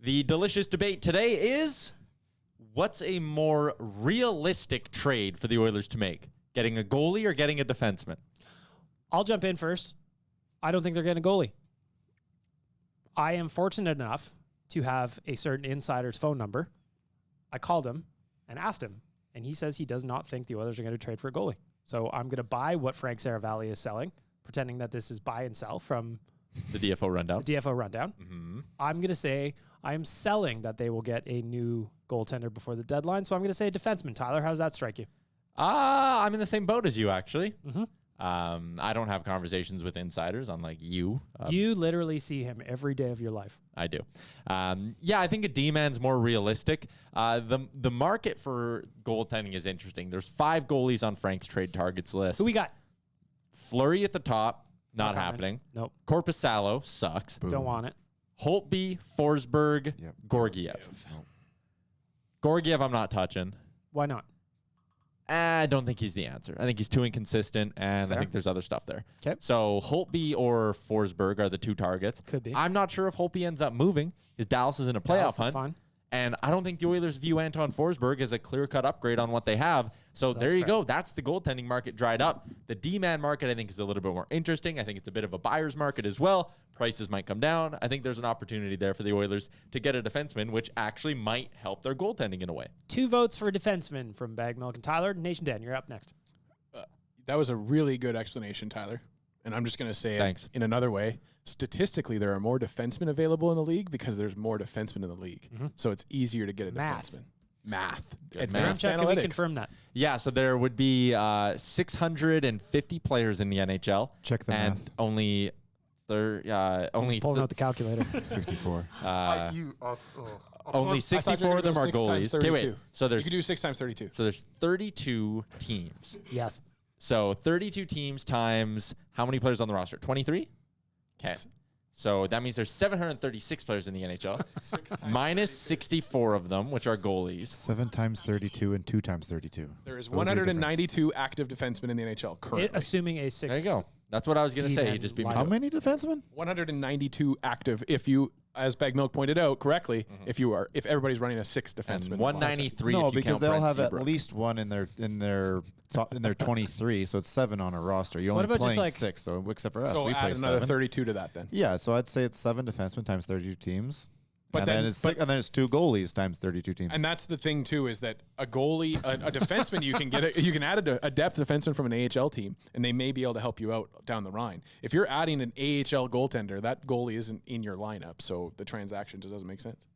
The delicious debate today is, what's a more realistic trade for the Oilers to make? Getting a goalie or getting a defenseman? I'll jump in first. I don't think they're getting a goalie. I am fortunate enough to have a certain insider's phone number. I called him and asked him, and he says he does not think the Oilers are going to trade for a goalie. So I'm going to buy what Frank Saravalli is selling, pretending that this is buy and sell from the DFO rundown. Mm-hmm. I'm going to say I am selling that they will get a new goaltender before the deadline. So I'm going to say a defenseman. Tyler, how does that strike you? I'm in the same boat as you, actually. Mm-hmm. I don't have conversations with insiders, unlike you. You literally see him every day of your life. I do. I think a D-man's more realistic. The market for goaltending is interesting. There's 5 goalies on Frank's trade targets list. Who we got? Fleury at the top, not happening. Nope. Korpisalo sucks. Boom. Don't want it. Holtby, Forsberg, Gorgiev. Gorgiev, I'm not touching. Why not? I don't think he's the answer. I think he's too inconsistent, and Fair. I think there's other stuff there. Okay. So Holtby or Forsberg are the 2 targets. Could be. I'm not sure if Holtby ends up moving, because Dallas is in a playoff hunt. Fine. And I don't think the Oilers view Anton Forsberg as a clear-cut upgrade on what they have. So there you go. That's the goaltending market dried up. The D-man market, I think, is a little bit more interesting. I think it's a bit of a buyer's market as well. Prices might come down. I think there's an opportunity there for the Oilers to get a defenseman, which actually might help their goaltending in a way. 2 votes for defenseman from Bag Milk and Tyler. Nation Dan, you're up next. That was a really good explanation, Tyler. And I'm just going to say it in another way. Statistically, there are more defensemen available in the league because there's more defensemen in the league. Mm-hmm. So it's easier to get a defenseman. Math. Advanced analytics. Can we confirm that? Yeah, so there would be 650 players in the NHL. Check the math. Only pulling out the calculator. 64. Only 64 of them are goalies. Okay, wait. So you can do 6 times 32. So there's 32 teams. Yes. So 32 teams times how many players on the roster? 23? Okay. So that means there's 736 players in the NHL. Minus 64 of them, which are goalies. 7 times 32 and 2 times 32. There is 192 active defensemen in the NHL currently. Assuming a 6. There you go. That's what I was going to say. He just beat me. How many defensemen? 192 active. If you, as Bag Milk pointed out correctly, if everybody's running a 6 defenseman, and 193. No, if you because count they'll have Seabrook. at least one in their 23, so it's 7 on a roster. You're only playing 6, so except for us, so we play add another 7. 32 to that then. Yeah, so I'd say it's 7 defensemen times 32 teams. But then it's 2 goalies times 32 teams. And that's the thing too, is that a goalie, a defenseman, you can add a depth defenseman from an AHL team, and they may be able to help you out down the line. If you're adding an AHL goaltender, that goalie isn't in your lineup, so the transaction just doesn't make sense.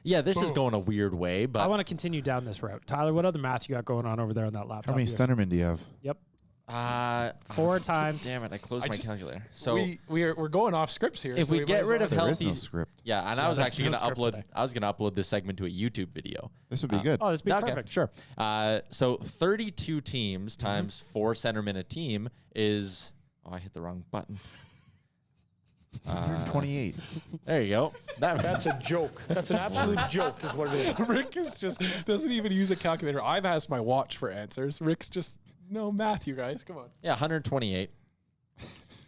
Yeah, this is going a weird way, but I want to continue down this route. Tyler, what other math you got going on over there on that laptop? How many centermen do you have? Yep. 4 times. Damn it! I closed my calculator. So we're going off scripts here. If we get rid of healthy, no script. Yeah, and I was actually going to upload. Today. I was going to upload this segment to a YouTube video. This would be good. Oh, this would be perfect. Sure. So 32 teams times 4 centermen a team is. Oh, I hit the wrong button. 28. There you go. That's a joke. That's an absolute joke, is what it is. Rick doesn't even use a calculator. I've asked my watch for answers. Rick's just no math, you guys. Come on. Yeah, 128.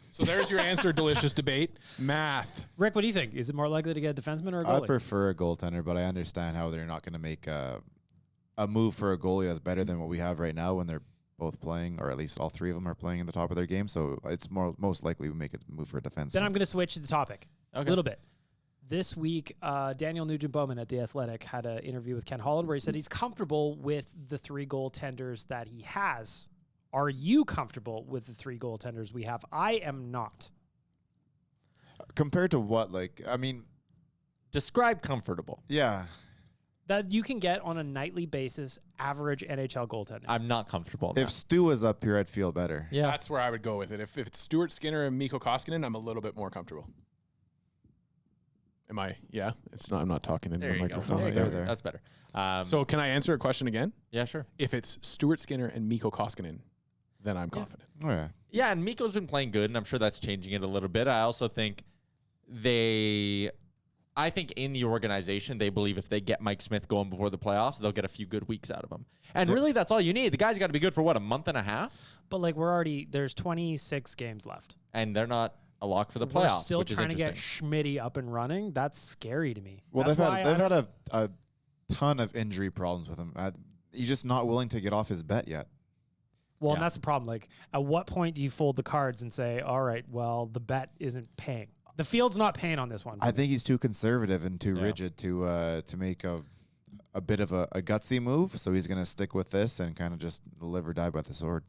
So there's your answer, delicious debate. Math. Rick, what do you think? Is it more likely to get a defenseman or a goalie? I prefer a goaltender, but I understand how they're not going to make a move for a goalie that's better than what we have right now when they're both playing, or at least all 3 of them are playing at the top of their game. So it's most likely we make a move for a defenseman. Then I'm going to switch the topic a little bit. This week, Daniel Nugent-Bowman at The Athletic had an interview with Ken Holland where he said he's comfortable with the 3 goaltenders that he has. Are you comfortable with the 3 goaltenders we have? I am not. Compared to what? Describe comfortable. Yeah. That you can get on a nightly basis, average NHL goaltending. I'm not comfortable. If Stu was up here, I'd feel better. Yeah. That's where I would go with it. If it's Stuart Skinner and Mikko Koskinen, I'm a little bit more comfortable. Am I? Yeah. It's not. I'm not talking into the microphone. There. That's better. So can I answer a question again? Yeah, sure. If it's Stuart Skinner and Mikko Koskinen, then I'm confident. Oh, yeah. Yeah, and Mikko's been playing good, and I'm sure that's changing it a little bit. I also think I think in the organization, they believe if they get Mike Smith going before the playoffs, they'll get a few good weeks out of him. And really, that's all you need. The guy's got to be good for, a month and a half? But there's 26 games left. And they're not a lock for the We're playoffs, still which is trying to get interesting. Schmitty up and running. That's scary to me. Well, That's why they've had a ton of injury problems with him. He's just not willing to get off his bet yet. Well, and Yeah. that's the problem. Like, at what point do you fold the cards and say, all right, well, the bet isn't paying? The field's not paying on this one. I think he's too conservative and too Yeah. rigid to make a bit of a gutsy move. So he's going to stick with this and kind of just live or die by the sword.